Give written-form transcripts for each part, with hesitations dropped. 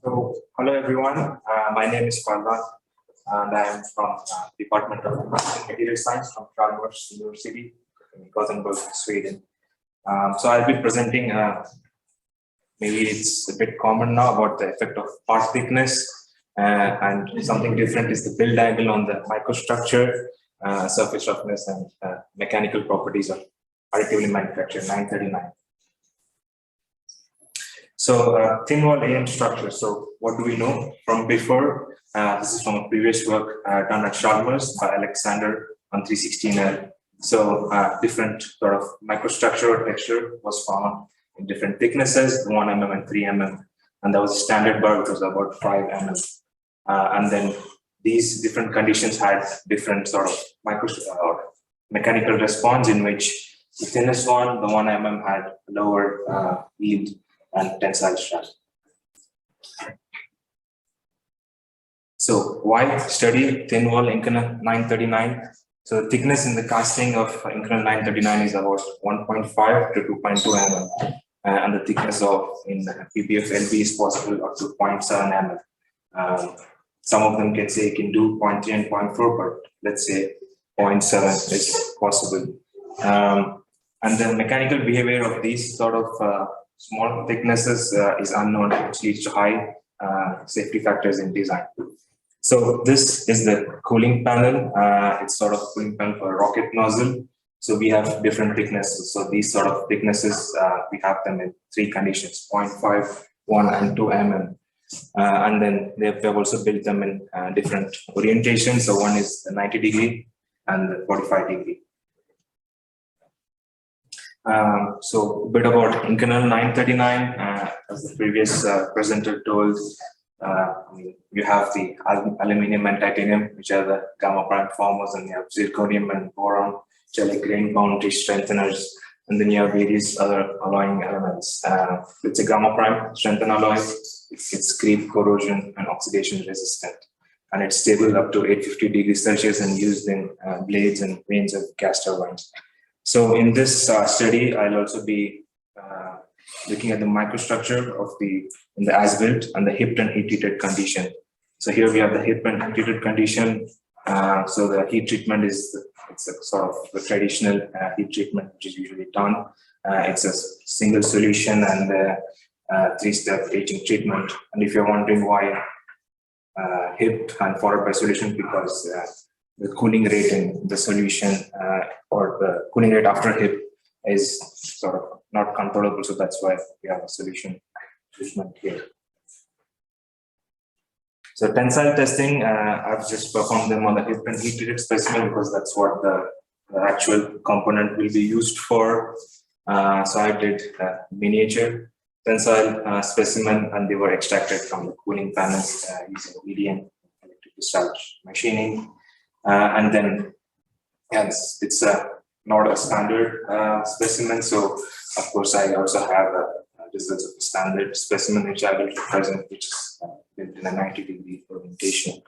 So, hello everyone. My name is Parvan, and I am from Department of Material Science from Chalmers University in Gothenburg, Sweden. So, I'll be presenting. Maybe it's a bit common now about the effect of part thickness, and something different is the build angle on the microstructure, surface roughness, and mechanical properties of additively manufactured 939. So thin wall AM structure. So what do we know from before? This is from a previous work done at Chalmers by Alexander on 316L. So different sort of microstructure or texture was found in different thicknesses, 1 mm and 3 mm. And there was a standard bar which was about 5 mm. And then these different conditions had different sort of mechanical response, in which the thinnest one, the 1 mm, had lower yield and tensile stress. So why study thin wall Inconel 939? So the thickness in the casting of Inconel 939 is about 1.5 to 2.2 mm, and the thickness of in PBF-LB is possible up to 0.7 mm. Some of them can say you can do 0.3 and 0.4, but let's say 0.7 is possible. And the mechanical behavior of these sort of small thicknesses is unknown, which leads to high safety factors in design. So this is the cooling panel. It's sort of cooling panel for a rocket nozzle. So we have different thicknesses. So these sort of thicknesses, we have them in 3 conditions: 0.5, 1, and 2 mm. And then they have also built them in different orientations. So one is the 90 degree and the 45 degree. So a bit about Inconel 939, as the previous presenter told, you have the aluminum and titanium, which are the gamma prime formers, and you have zirconium and boron, which are like grain boundary strengtheners, and then you have various other alloying elements. It's a gamma prime strengthen alloy. It's creep, corrosion, and oxidation resistant, and it's stable up to 850 degrees Celsius and used in blades and vanes of gas turbines. So in this study, I'll also be looking at the microstructure of in the as-built and the hipped and heat-treated condition. So here we have the hip and heat-treated condition. So the heat treatment it's a sort of the traditional heat treatment which is usually done. It's a single solution and 3-step aging treatment. And if you're wondering why hip and followed by solution, because the cooling rate in the solution or the cooling rate after hip is sort of not controllable, so that's why we have a solution treatment here. So tensile testing, I've just performed them on the hip and heat treated specimen because that's what the actual component will be used for. So I did miniature tensile specimen, and they were extracted from the cooling panels using EDM, electric discharge machining. And then, yes, it's not a standard specimen. So, of course, I also have results of a standard specimen, which I will present, which is built in a 90-degree orientation.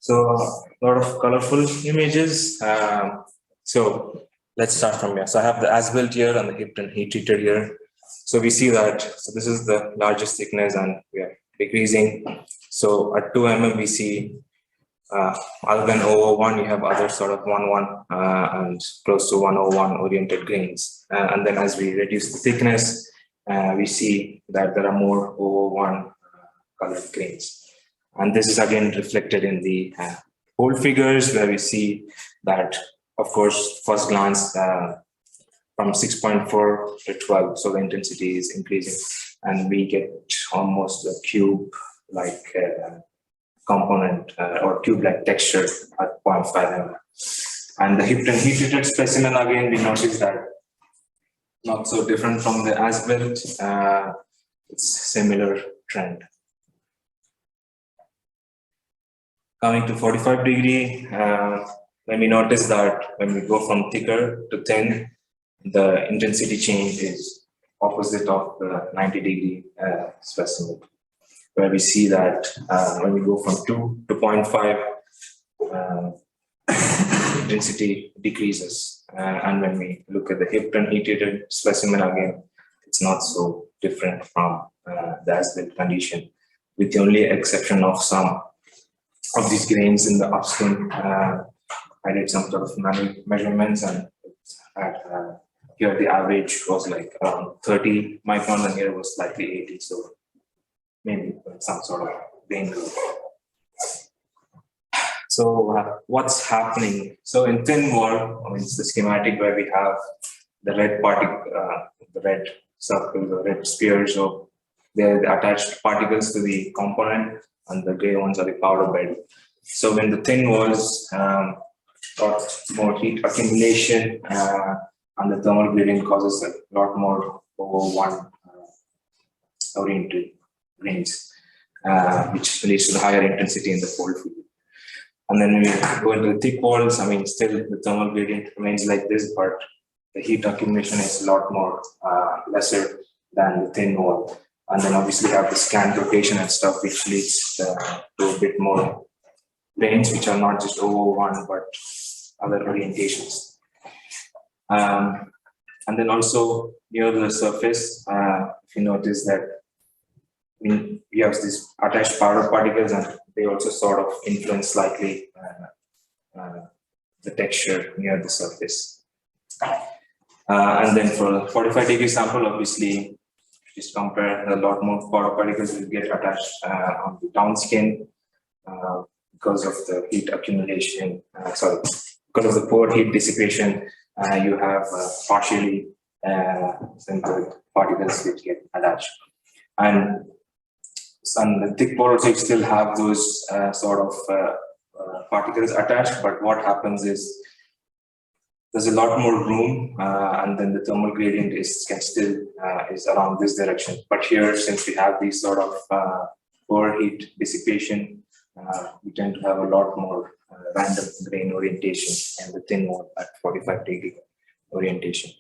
So, a lot of colorful images. So, let's start from here. So, I have the as-built here and the hipped and heat-treated here. So, we see that this is the largest thickness, and we are decreasing. So at 2 mm, we see other than 001, you have other sort of 11 and close to 101 oriented grains. And then as we reduce the thickness, we see that there are more 001 colored grains. And this is again reflected in the whole figures, where we see that, of course, first glance, from 6.4 to 12, so the intensity is increasing, and we get almost a cube-like component or cube-like texture at 0.5 mm. And the hipped and heat-treated specimen, again, we notice that not so different from the as-built. It's similar trend. Coming to 45 degree, when we notice that when we go from thicker to thin, the intensity change is opposite of the 90 degree specimen, where we see that when we go from 2 to 0.5, intensity decreases. And when we look at the hipped and heat-treated specimen, again, it's not so different from the as-built condition, with the only exception of some of these grains in the upstream. I did some sort of manual measurements, and here the average was like around 30 microns, and here it was slightly 80. So maybe some sort of grain growth. So what's happening? So in thin wall, I mean, it's the schematic where we have the red the red circle, the red sphere. So they're the attached particles to the component, and the gray ones are the powder bed. So when the thin walls got more heat accumulation, and the thermal gradient causes a lot more over one oriented grains, which leads to the higher intensity in the fold field. And then when we go into the thick walls, I mean, still the thermal gradient remains like this, but the heat accumulation is a lot more lesser than the thin wall. And then obviously have the scant rotation and stuff, which leads to a bit more grains, which are not just over one, but other orientations. And then also near the surface, if you notice that we have these attached powder particles, and they also sort of influence slightly the texture near the surface. And then for the 45-degree sample, obviously, just compare, a lot more powder particles will get attached on the down skin because of the heat accumulation, because of the poor heat dissipation, you have partially centered particles which get attached. And on the thick pore also you still have those sort of particles attached, but what happens is there's a lot more room, and then the thermal gradient is around this direction. But here, since we have these sort of poor heat dissipation, we tend to have a lot more random grain orientation and the thin wall at 45-degree orientation.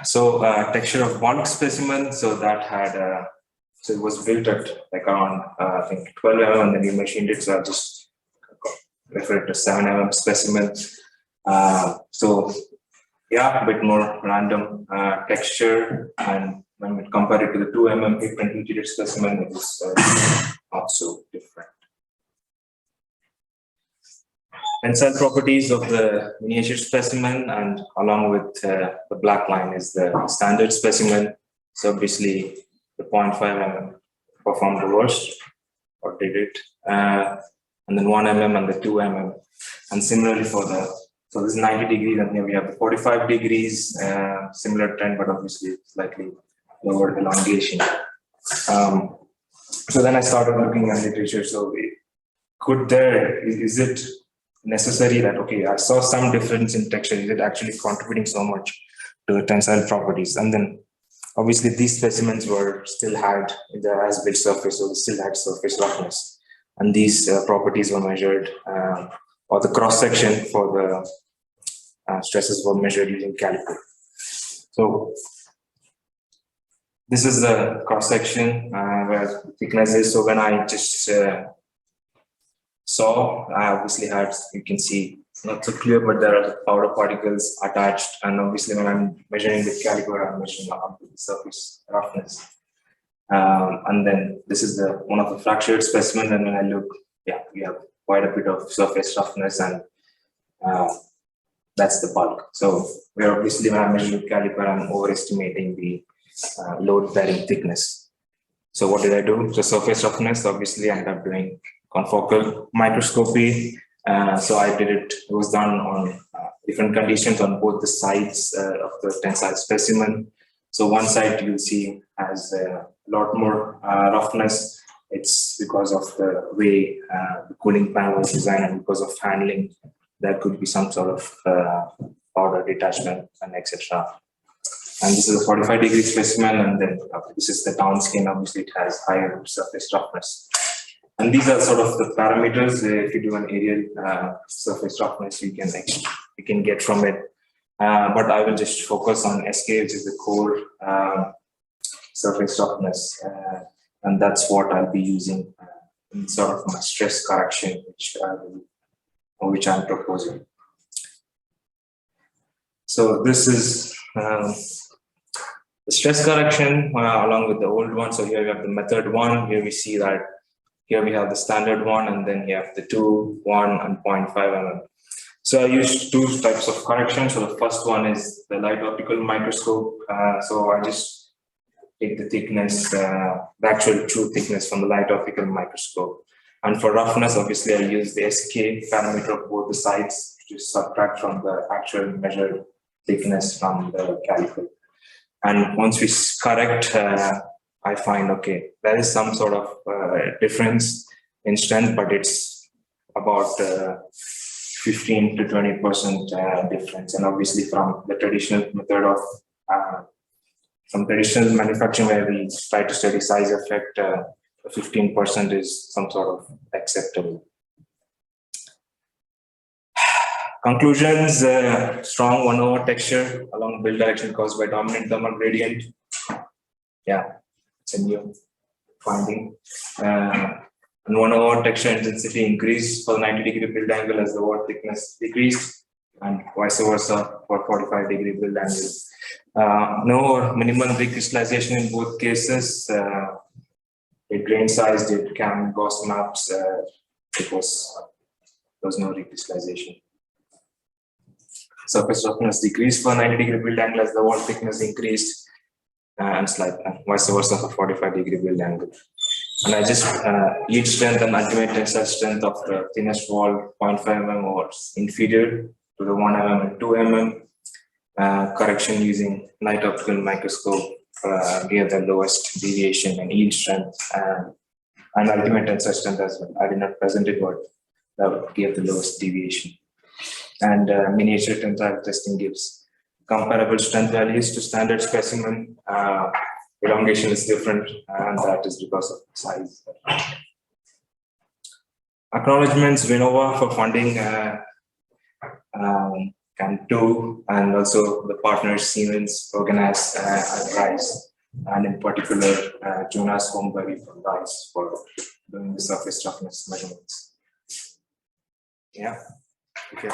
So texture of bulk specimen, so that had so it was built at like around I think 12 mm, and then we machined it, so I just refer to 7 mm specimen. So yeah, a bit more random texture, and when we compare it to the 2 mm different heated specimen, it is also different. Tensile properties of the miniature specimen, and along with the black line is the standard specimen. So obviously the 0.5 mm performed the worst, or did it, and then 1 mm and the 2 mm. And similarly for the, so this is 90 degrees, and here we have the 45 degrees, similar trend, but obviously slightly lower elongation. So then I started looking at literature. So is it necessary that, okay, I saw some difference in texture, is it actually contributing so much to the tensile properties? And then obviously these specimens were still had the as-built surface, so they still had surface roughness, and these properties were measured, or the cross section for the stresses were measured using caliper. So this is the cross section where the thickness is. So when I just saw, I obviously had, you can see, it's not so clear, but there are powder particles attached, and obviously when I'm measuring with caliper, I'm measuring up the surface roughness. And then this is one of the fractured specimen, and when I look, yeah, we have quite a bit of surface roughness, and that's the bulk. So we're obviously, when I'm measuring with caliper, I'm overestimating the load-bearing thickness. So what did I do? So surface roughness, obviously I ended up doing confocal microscopy. So I did it, it was done on different conditions on both the sides of the tensile specimen. So one side you'll see has a lot more roughness. It's because of the way the cooling panel was designed, and because of handling, there could be some sort of powder detachment and etc. And this is a 45-degree specimen, and then this is the down skin. Obviously, it has higher surface roughness. And these are sort of the parameters. If you do an aerial surface roughness, you can get from it. But I will just focus on SK, which is the core surface roughness, and that's what I'll be using in sort of my stress correction, which I'm proposing. So this is The stress correction along with the old one. So here we have the method 1. Here we see that here we have the standard one, and then you have the 2, 1, and 0.5 mm. So I use 2 types of correction. So the first one is the light optical microscope. So I just take the thickness, the actual true thickness from the light optical microscope. And for roughness, obviously, I use the SK parameter of both the sides to subtract from the actual measured thickness from the caliper. And once we correct, I find, okay, there is some sort of difference in strength, but it's about 15 to 20% difference. And obviously from the traditional method of, from traditional manufacturing where we try to study size effect, 15% is some sort of acceptable. Conclusions, strong 1/over texture along build direction caused by dominant thermal gradient. Yeah, it's a new finding. And 1/over texture intensity increased for the 90-degree build angle as the wall thickness decreased, and vice versa for 45-degree build angle. No minimal recrystallization in both cases. It grain size did CAM Gauss maps. There was no recrystallization. Surface roughness decreased for 90-degree build angle as the wall thickness increased, and vice versa for 45-degree build angle. And I just yield strength and ultimate tensile strength of the thinnest wall 0.5 mm or inferior to the 1 mm and 2 mm. Correction using light optical microscope gave the lowest deviation and yield strength and ultimate tensile strength as well. I did not present it, but that gave the lowest deviation. And miniature tensile testing gives comparable strength values to standard specimen. Elongation is different, and that is because of size. Acknowledgements, Vinova for funding CAN2, and also the partners Siemens, Organize, and RISE, and in particular Jonas Holmberg from RISE for doing the surface roughness measurements. Yeah. Okay.